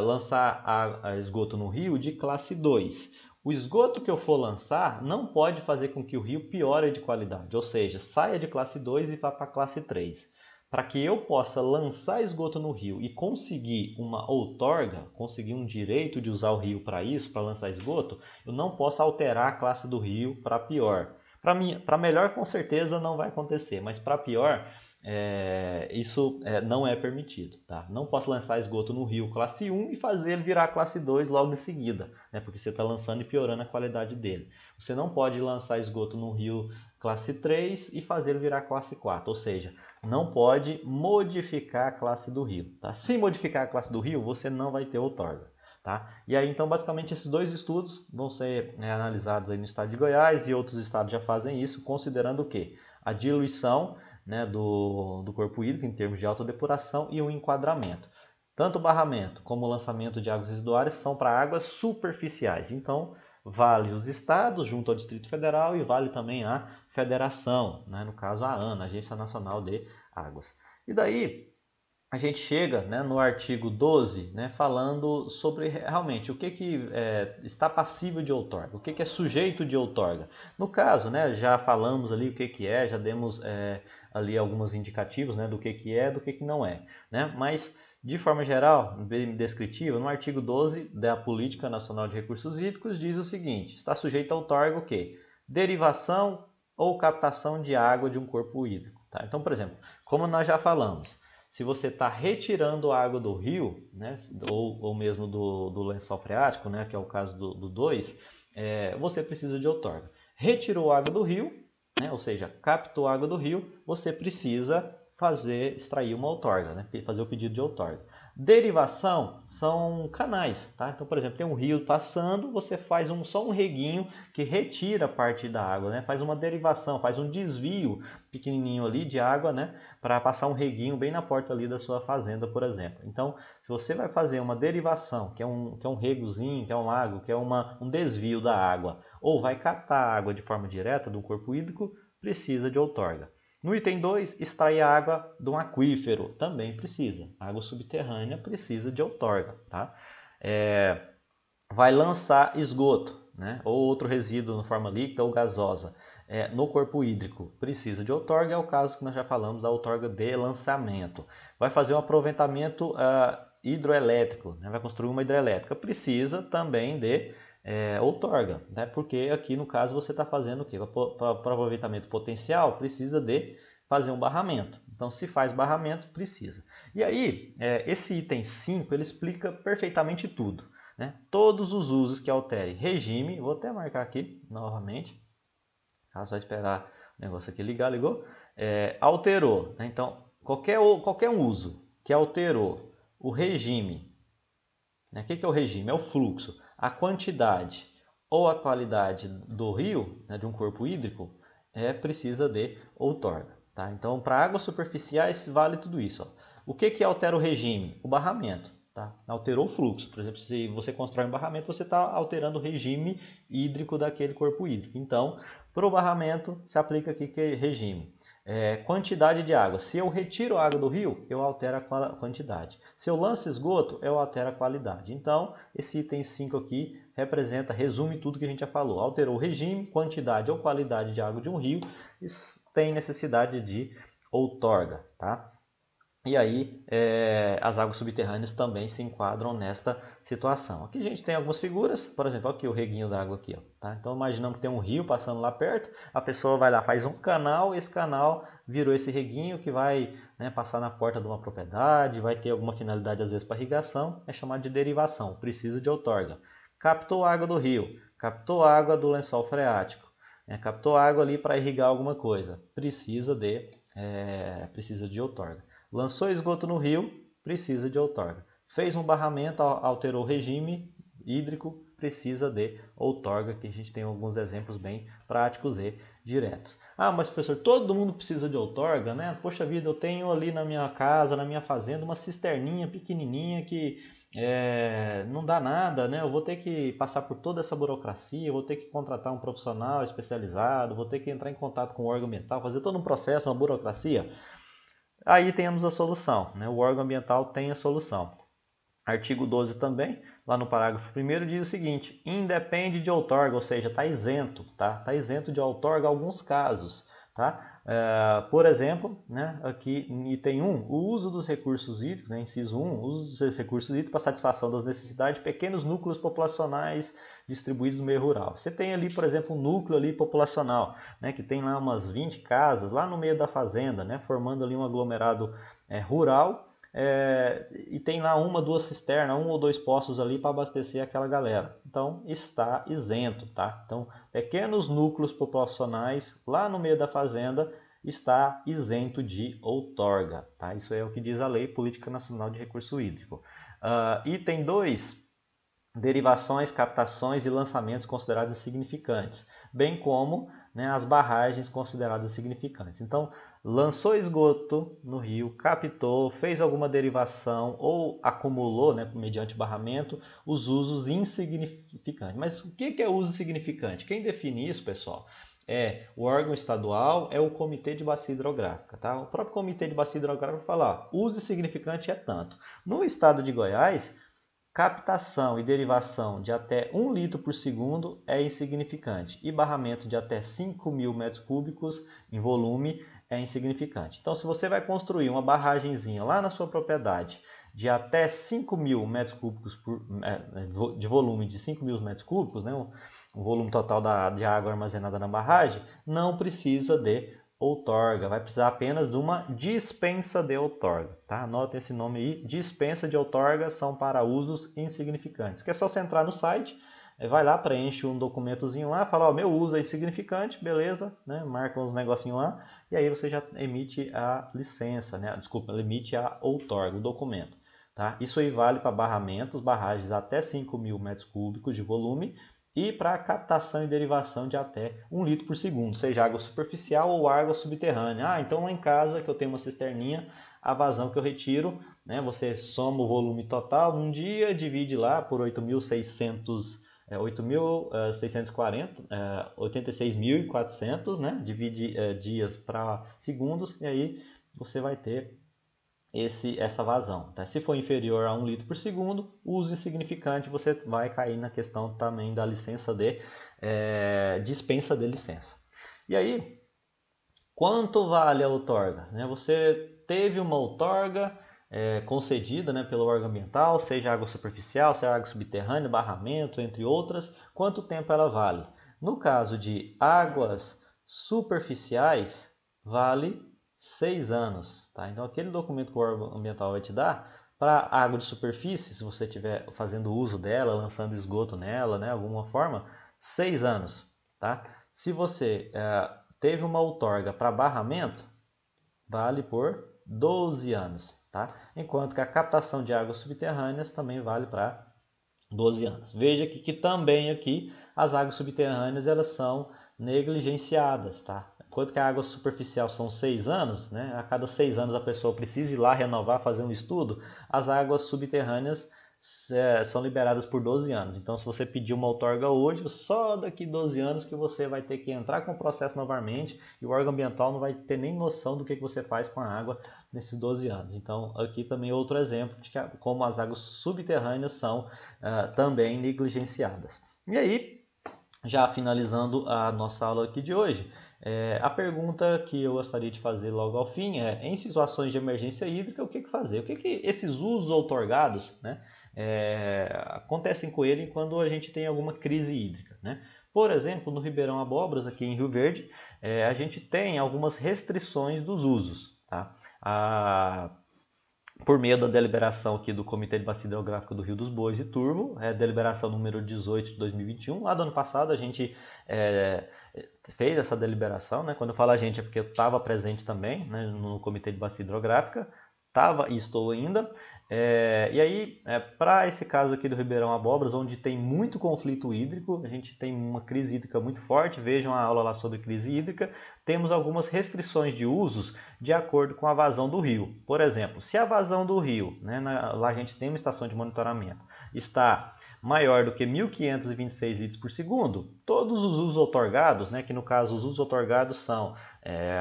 lançar a esgoto no rio de classe 2. O esgoto que eu for lançar não pode fazer com que o rio piore de qualidade, ou seja, saia de classe 2 e vá para classe 3. Para que eu possa lançar esgoto no rio e conseguir uma outorga, conseguir um direito de usar o rio para isso, para lançar esgoto, eu não posso alterar a classe do rio para pior. Para melhor, com certeza não vai acontecer, mas para pior, isso não é permitido. Tá? Não posso lançar esgoto no rio classe 1 e fazer ele virar classe 2 logo em seguida, né? Porque você está lançando e piorando a qualidade dele. Você não pode lançar esgoto no rio classe 3 e fazer ele virar classe 4, ou seja, não pode modificar a classe do rio. Tá? Se modificar a classe do rio, você não vai ter outorga. Tá? E aí, então, basicamente, esses dois estudos vão ser analisados aí no estado de Goiás e outros estados já fazem isso, considerando o quê? A diluição, né, do corpo hídrico em termos de autodepuração e o enquadramento. Tanto o barramento como o lançamento de águas residuárias são para águas superficiais. Então, vale os estados junto ao Distrito Federal e vale também a federação, né, no caso a ANA, Agência Nacional de Águas. E daí a gente chega, né, no artigo 12, né, falando sobre realmente o que está passível de outorga, o que é sujeito de outorga. No caso, né, já falamos ali o que é, já demos ali alguns indicativos, né, do que é, do que não é. Né? Mas, de forma geral, bem descritiva, no artigo 12 da Política Nacional de Recursos Hídricos diz o seguinte: está sujeito a outorga o quê? Derivação ou captação de água de um corpo hídrico. Tá? Então, por exemplo, como nós já falamos, se você está retirando a água do rio, né, ou mesmo do lençol freático, né, que é o caso do 2, você precisa de outorga. Retirou a água do rio, né, ou seja, captou a água do rio, você precisa extrair uma outorga, né, fazer o pedido de outorga. Derivação são canais, tá? Então, por exemplo, tem um rio passando, você faz só um reguinho que retira parte da água, né? Faz uma derivação, faz um desvio pequenininho ali de água, né? Para passar um reguinho bem na porta ali da sua fazenda, por exemplo. Então, se você vai fazer uma derivação, que é um regozinho, que é um lago, que é um desvio da água, ou vai captar a água de forma direta do corpo hídrico, precisa de outorga. No item 2, extrair a água de um aquífero, também precisa. A água subterrânea precisa de outorga. Tá? Vai lançar esgoto, né? Ou outro resíduo na forma líquida ou gasosa. no corpo hídrico precisa de outorga, é o caso que nós já falamos da outorga de lançamento. Vai fazer um aproveitamento hidroelétrico, né? Vai construir uma hidrelétrica, precisa também de outorga, né? Porque aqui no caso você está fazendo o quê? Para aproveitamento potencial precisa de fazer um barramento. Então, se faz barramento, precisa. E aí, esse item 5, ele explica perfeitamente tudo, né? Todos os usos que alterem regime, vou até marcar aqui novamente, só esperar o negócio aqui ligar, ligou? Alterou, né? Então, qualquer um uso que alterou o regime, né? O que é o regime? É o fluxo, a quantidade ou a qualidade do rio, né, de um corpo hídrico, precisa de outorga. Tá? Então, para águas superficiais, vale tudo isso. Ó. O que altera o regime? O barramento. Tá? Alterou o fluxo. Por exemplo, se você constrói um barramento, você está alterando o regime hídrico daquele corpo hídrico. Então, para o barramento, se aplica aqui que é regime. Quantidade de água. Se eu retiro a água do rio, eu altero a quantidade. Se eu lanço esgoto, eu altero a qualidade. Então, esse item 5 aqui resume tudo que a gente já falou. Alterou o regime, quantidade ou qualidade de água de um rio, tem necessidade de outorga. Tá? E aí, as águas subterrâneas também se enquadram nesta situação. Aqui a gente tem algumas figuras, por exemplo, aqui o reguinho d'água aqui. Ó, tá? Então, imaginamos que tem um rio passando lá perto, a pessoa vai lá, faz um canal, esse canal virou esse reguinho que vai, né, passar na porta de uma propriedade, vai ter alguma finalidade às vezes para irrigação, é chamado de derivação, precisa de outorga. Captou água do rio, captou água do lençol freático, captou água ali para irrigar alguma coisa, precisa de outorga. Lançou esgoto no rio, precisa de outorga. Fez um barramento, alterou o regime hídrico, precisa de outorga, que a gente tem alguns exemplos bem práticos e diretos. Ah, mas professor, todo mundo precisa de outorga, né? Poxa vida, eu tenho ali na minha casa, na minha fazenda, uma cisterninha pequenininha que não dá nada, né? Eu vou ter que passar por toda essa burocracia, vou ter que contratar um profissional especializado, vou ter que entrar em contato com o órgão ambiental, fazer todo um processo, uma burocracia. Aí temos a solução, né? O órgão ambiental tem a solução. Artigo 12 também, lá no parágrafo 1º, diz o seguinte: independe de outorga, ou seja, está isento, tá? Está isento de outorga em alguns casos, tá? Por exemplo, né, aqui em item 1, o uso dos recursos hídricos, né, inciso 1, o uso dos recursos hídricos para satisfação das necessidades de pequenos núcleos populacionais distribuídos no meio rural. Você tem ali, por exemplo, um núcleo ali populacional, né, que tem lá umas 20 casas, lá no meio da fazenda, né, formando ali um aglomerado rural, e tem lá uma, duas cisternas, um ou dois poços ali para abastecer aquela galera. Então, está isento, tá? Então, pequenos núcleos populacionais lá no meio da fazenda está isento de outorga, tá? Isso é o que diz a Lei Política Nacional de Recurso Hídrico. Item 2, derivações, captações e lançamentos considerados significantes, bem como, né, as barragens consideradas significantes. Então, lançou esgoto no rio, captou, fez alguma derivação ou acumulou, né, mediante barramento, os usos insignificantes. Mas o que é uso significante? Quem define isso, pessoal, o órgão estadual, é o Comitê de Bacia Hidrográfica. Tá? O próprio Comitê de Bacia Hidrográfica fala, uso significante é tanto. No estado de Goiás, captação e derivação de até 1 litro por segundo é insignificante e barramento de até 5.000 metros cúbicos em volume é insignificante. Então, se você vai construir uma barragenzinha lá na sua propriedade de até 5.000 metros cúbicos de volume de 5.000 metros cúbicos, né, o volume total de água armazenada na barragem, não precisa de outorga, vai precisar apenas de uma dispensa de outorga, tá? Anotem esse nome aí, dispensa de outorga são para usos insignificantes, que é só você entrar no site, vai lá, preenche um documentozinho lá, fala, ó, meu uso é insignificante, beleza, né? Marca uns negocinhos lá, e aí você já emite a licença, né? Desculpa, emite a outorga, o documento, tá? Isso aí vale para barramentos, barragens até 5.000 metros cúbicos de volume, e para captação e derivação de até 1 litro por segundo, seja água superficial ou água subterrânea. Então lá em casa que eu tenho uma cisterninha, a vazão que eu retiro, né, você soma o volume total num dia, divide lá por 86.400, né, divide dias para segundos e aí você vai ter essa vazão. Tá? Se for inferior a 1 litro por segundo, uso insignificante, você vai cair na questão também da licença dispensa de licença. E aí, quanto vale a outorga? Você teve uma outorga concedida, pelo órgão ambiental, seja água superficial, seja água subterrânea, barramento, entre outras, quanto tempo ela vale? No caso de águas superficiais, vale 6 anos. Tá? Então, aquele documento que o órgão ambiental vai te dar, para água de superfície, se você estiver fazendo uso dela, lançando esgoto nela, alguma forma, 6 anos. Tá? Se você teve uma outorga para barramento, vale por 12 anos. Tá? Enquanto que a captação de águas subterrâneas também vale para 12 anos. Veja que também aqui as águas subterrâneas elas são negligenciadas. Tá? Enquanto que a água superficial são 6 anos, a cada 6 anos a pessoa precisa ir lá renovar, fazer um estudo, as águas subterrâneas são liberadas por 12 anos. Então, se você pedir uma outorga hoje, só daqui 12 anos que você vai ter que entrar com o processo novamente e o órgão ambiental não vai ter nem noção do que você faz com a água nesses 12 anos. Então, aqui também outro exemplo de como as águas subterrâneas são também negligenciadas. E aí, já finalizando a nossa aula aqui de hoje, a pergunta que eu gostaria de fazer logo ao fim é: em situações de emergência hídrica, o que fazer? O que esses usos outorgados, acontecem com ele quando a gente tem alguma crise hídrica? Por exemplo, no Ribeirão Abóboras, aqui em Rio Verde, a gente tem algumas restrições dos usos. Tá? Por meio da deliberação aqui do Comitê de Bacia Hidrográfica do Rio dos Bois e Turvo, deliberação número 18 de 2021. Lá do ano passado a gente fez essa deliberação, Quando eu falo a gente é porque eu estava presente também, no Comitê de Bacia Hidrográfica, estava e estou ainda. E aí, para esse caso aqui do Ribeirão Abóboras, onde tem muito conflito hídrico, a gente tem uma crise hídrica muito forte, vejam a aula lá sobre crise hídrica, temos algumas restrições de usos de acordo com a vazão do rio. Por exemplo, se a vazão do rio, lá a gente tem uma estação de monitoramento, está maior do que 1.526 litros por segundo, todos os usos outorgados, que no caso os usos outorgados são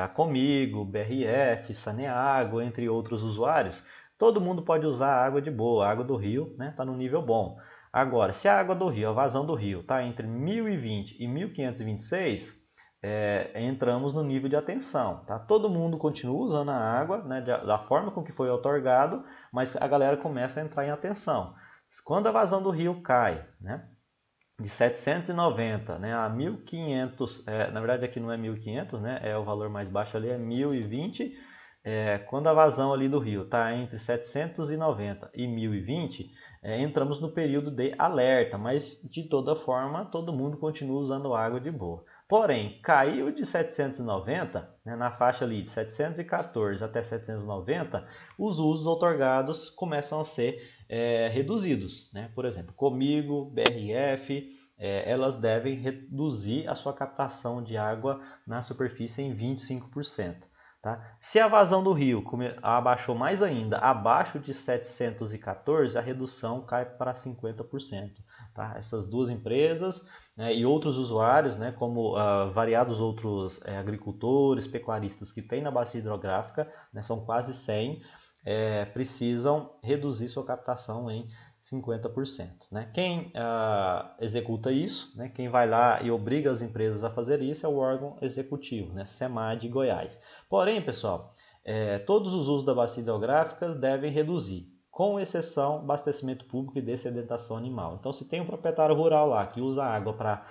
a Comigo, BRF, Saneago, entre outros usuários, todo mundo pode usar a água de boa, a água do rio está no nível bom. Agora, se a água do rio, a vazão do rio, está entre 1.020 e 1.526, entramos no nível de atenção. Tá? Todo mundo continua usando a água da forma com que foi outorgado, mas a galera começa a entrar em atenção. Quando a vazão do rio cai de 790 a 1.500, na verdade aqui não é 1.500, é o valor mais baixo ali, é 1.020. Quando a vazão ali do rio está entre 790 e 1020, entramos no período de alerta, mas de toda forma todo mundo continua usando água de boa. Porém, caiu de 790, na faixa ali de 714 até 790, os usos outorgados começam a ser reduzidos. Por exemplo, Comigo, BRF, elas devem reduzir a sua captação de água na superfície em 25%. Tá? Se a vazão do rio abaixou mais ainda, abaixo de 714, a redução cai para 50%. Tá? Essas duas empresas e outros usuários, como variados outros agricultores, pecuaristas que tem na bacia hidrográfica, são quase 100, precisam reduzir sua captação em 50%. Quem executa isso, quem vai lá e obriga as empresas a fazer isso é o órgão executivo, SEMAD Goiás. Porém, pessoal, todos os usos da bacia hidrográfica devem reduzir, com exceção abastecimento público e dessedentação animal. Então, se tem um proprietário rural lá que usa água para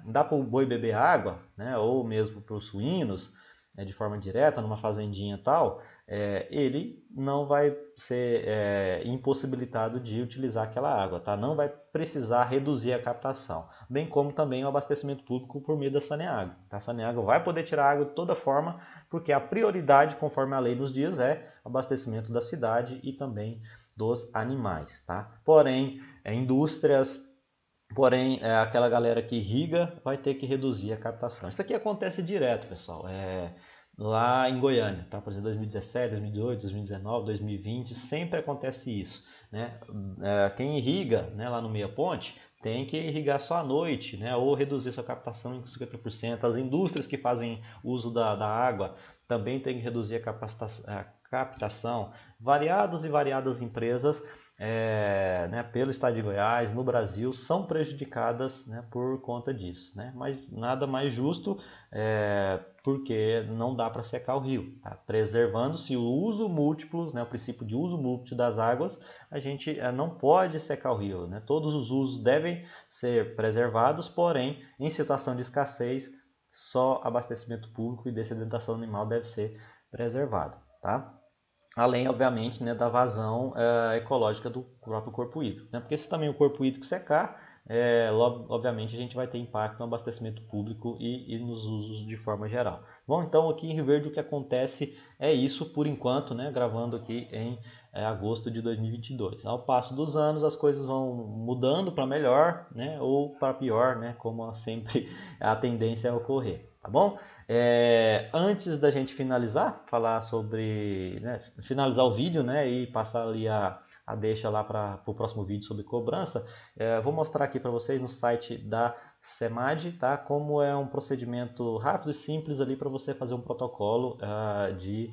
dar para o boi beber água, ou mesmo para os suínos, de forma direta, numa fazendinha e tal, ele não vai ser impossibilitado de utilizar aquela água, tá? Não vai precisar reduzir a captação, bem como também o abastecimento público por meio da Saneago. A Saneago vai poder tirar água de toda forma, porque a prioridade, conforme a lei nos diz, é abastecimento da cidade e também dos animais. Tá? Porém, indústrias, aquela galera que irriga vai ter que reduzir a captação. Isso aqui acontece direto, pessoal. Lá em Goiânia, tá? Por exemplo, 2017, 2018, 2019, 2020, sempre acontece isso. Quem irriga lá no meia ponte tem que irrigar só à noite, ou reduzir sua captação em 50%. As indústrias que fazem uso da água também têm que reduzir a captação. Variadas e variadas empresas né, pelo estado de Goiás, no Brasil, são prejudicadas, né, por conta disso, né? Mas nada mais justo, porque não dá para secar o rio, tá? Preservando-se o uso múltiplo, né, o princípio de uso múltiplo das águas, a gente não pode secar o rio, né? Todos os usos devem ser preservados, porém, em situação de escassez, só abastecimento público e dessedentação animal deve ser preservado, tá? Além, obviamente, né, da vazão ecológica do próprio corpo hídrico, né? Porque se também o corpo hídrico secar, obviamente a gente vai ter impacto no abastecimento público e nos usos de forma geral. Bom, então aqui em Rio Verde o que acontece é isso por enquanto, né, gravando aqui em agosto de 2022. Ao passo dos anos as coisas vão mudando para melhor, né, ou para pior, né, como sempre a tendência é ocorrer, tá bom? Antes da gente finalizar, falar sobre, né, finalizar o vídeo, né, e passar ali a deixa lá para o próximo vídeo sobre cobrança, vou mostrar aqui para vocês no site da SEMAD, tá, como é um procedimento rápido e simples ali para você fazer um protocolo de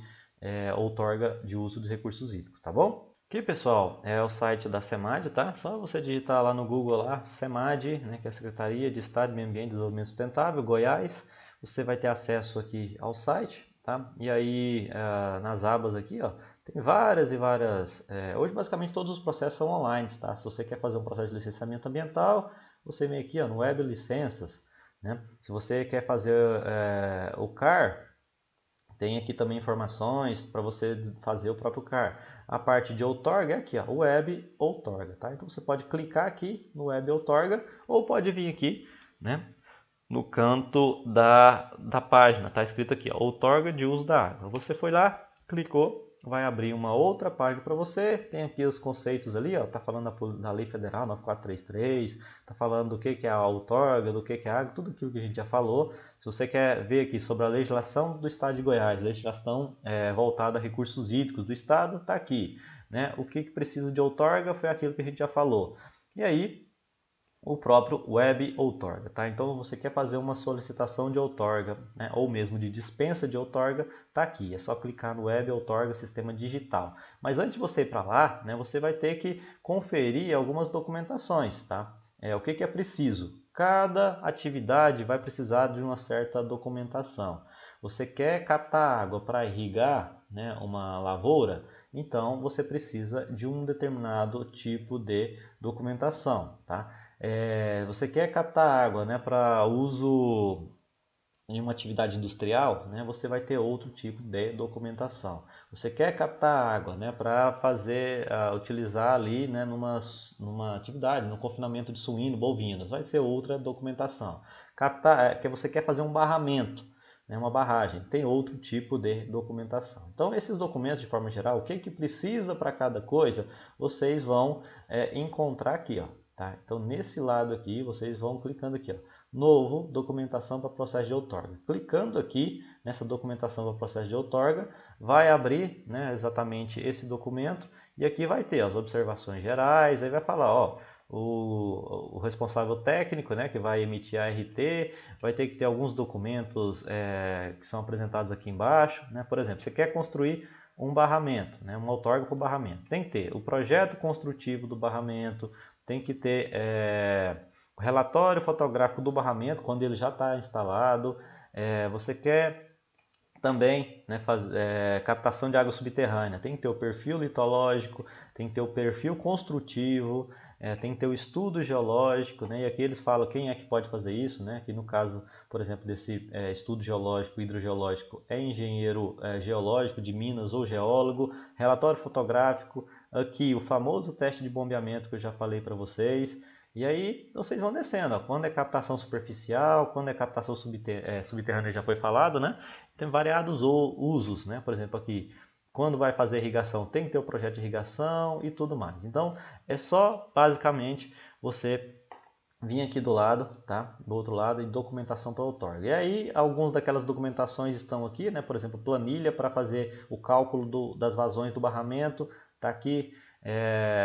outorga de uso dos recursos hídricos, tá bom? Aqui, pessoal, é o site da SEMAD, tá? Só você digitar lá no Google lá, SEMAD, né, que é a Secretaria de Estado de Meio Ambiente e Desenvolvimento Sustentável, Goiás. Você vai ter acesso aqui ao site, tá? E aí nas abas aqui, ó, tem várias e várias. Hoje basicamente todos os processos são online, tá? Se você quer fazer um processo de licenciamento ambiental, você vem aqui, ó, no Web Licenças, né? Se você quer fazer o CAR, tem aqui também informações para você fazer o próprio CAR. A parte de outorga é aqui, ó, Web Outorga, tá? Então você pode clicar aqui no Web Outorga ou pode vir aqui, né, no canto da página, tá escrito aqui, ó, outorga de uso da água. Você foi lá, clicou, vai abrir uma outra página para você, tem aqui os conceitos ali, ó, tá falando da Lei Federal 9433, tá falando do que é a outorga, do que é a água, tudo aquilo que a gente já falou. Se você quer ver aqui sobre a legislação do Estado de Goiás, legislação voltada a recursos hídricos do Estado, tá aqui, né? O que precisa de outorga foi aquilo que a gente já falou. E aí, o próprio Web Outorga, tá? Então você quer fazer uma solicitação de outorga, né, ou mesmo de dispensa de outorga, tá aqui. É só clicar no Web Outorga Sistema Digital. Mas antes de você ir para lá, né, você vai ter que conferir algumas documentações, tá? O que é preciso? Cada atividade vai precisar de uma certa documentação. Você quer captar água para irrigar, né, uma lavoura? Então você precisa de um determinado tipo de documentação, tá? Você quer captar água, né, para uso em uma atividade industrial, né, você vai ter outro tipo de documentação. Você quer captar água, né, para fazer, utilizar ali, né, numa atividade, no confinamento de suíno, bovinos, vai ser outra documentação. Que você quer fazer um barramento, né, uma barragem, tem outro tipo de documentação. Então, esses documentos, de forma geral, o que precisa para cada coisa, vocês vão encontrar aqui, ó. Tá? Então, nesse lado aqui, vocês vão clicando aqui, ó, novo, documentação para processo de outorga. Clicando aqui nessa documentação para processo de outorga, vai abrir, né, exatamente esse documento e aqui vai ter as observações gerais, aí vai falar, ó, o responsável técnico, né, que vai emitir a RT, vai ter que ter alguns documentos que são apresentados aqui embaixo, né? Por exemplo, você quer construir um barramento, né, uma outorga para o barramento, tem que ter o projeto construtivo do barramento, tem que ter o relatório fotográfico do barramento quando ele já está instalado. Você quer também, né, captação de água subterrânea, tem que ter o perfil litológico, tem que ter o perfil construtivo, tem que ter o estudo geológico, né, e aqui eles falam quem é que pode fazer isso, né, que no caso, por exemplo, desse estudo geológico, hidrogeológico, é engenheiro geológico de Minas ou geólogo, relatório fotográfico, aqui o famoso teste de bombeamento que eu já falei para vocês. E aí vocês vão descendo, ó, quando é captação superficial, quando é captação subterrânea já foi falado, né? Tem variados usos, né? Por exemplo aqui, quando vai fazer irrigação tem que ter o projeto de irrigação e tudo mais. Então é só basicamente você vir aqui do lado, tá? Do outro lado e documentação para outorga. E aí algumas daquelas documentações estão aqui, né? Por exemplo, planilha para fazer o cálculo das vazões do barramento, tá aqui.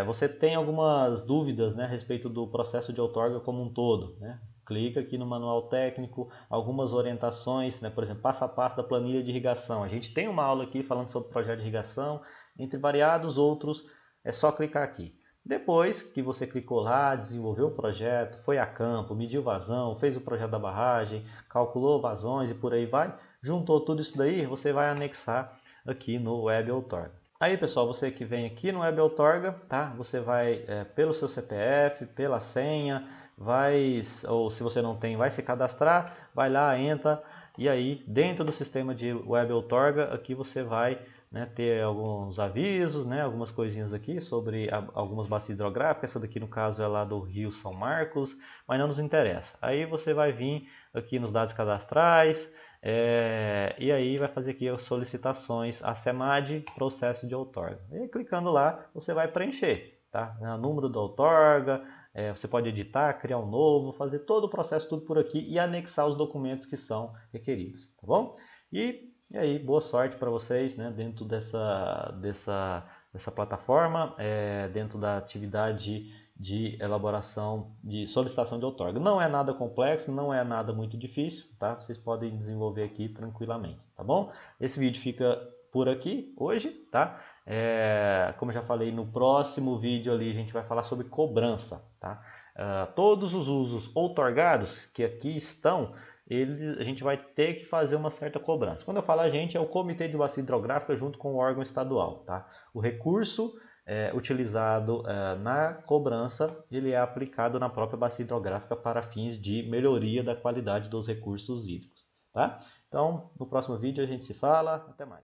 Você tem algumas dúvidas, né, a respeito do processo de outorga como um todo, né? Clica aqui no manual técnico, algumas orientações, né, por exemplo, passo a passo da planilha de irrigação. A gente tem uma aula aqui falando sobre projeto de irrigação, entre variados outros, é só clicar aqui. Depois que você clicou lá, desenvolveu o projeto, foi a campo, mediu vazão, fez o projeto da barragem, calculou vazões e por aí vai, juntou tudo isso daí, você vai anexar aqui no Web Outorga. Aí pessoal, você que vem aqui no Web Outorga, tá? Você vai pelo seu CPF, pela senha, ou se você não tem, vai se cadastrar, vai lá, entra, e aí dentro do sistema de Web Outorga, aqui você vai ter alguns avisos, algumas coisinhas aqui sobre algumas bacias hidrográficas. Essa daqui no caso é lá do Rio São Marcos, mas não nos interessa. Aí você vai vir aqui nos dados cadastrais, e aí vai fazer aqui as solicitações a SEMAD, processo de outorga. E clicando lá, você vai preencher, tá? O número da outorga, você pode editar, criar um novo, fazer todo o processo tudo por aqui e anexar os documentos que são requeridos, tá bom? E aí, boa sorte para vocês, dentro dessa plataforma, dentro da atividade de elaboração, de solicitação de outorga. Não é nada complexo, não é nada muito difícil, tá? Vocês podem desenvolver aqui tranquilamente, tá bom? Esse vídeo fica por aqui hoje, tá? Como eu já falei, no próximo vídeo ali a gente vai falar sobre cobrança, tá? Todos os usos outorgados que aqui estão, a gente vai ter que fazer uma certa cobrança. Quando eu falo a gente, é o Comitê de Bacia Hidrográfica junto com o órgão estadual, tá? O recurso utilizado na cobrança, ele é aplicado na própria bacia hidrográfica para fins de melhoria da qualidade dos recursos hídricos, tá? Então, no próximo vídeo a gente se fala. Até mais.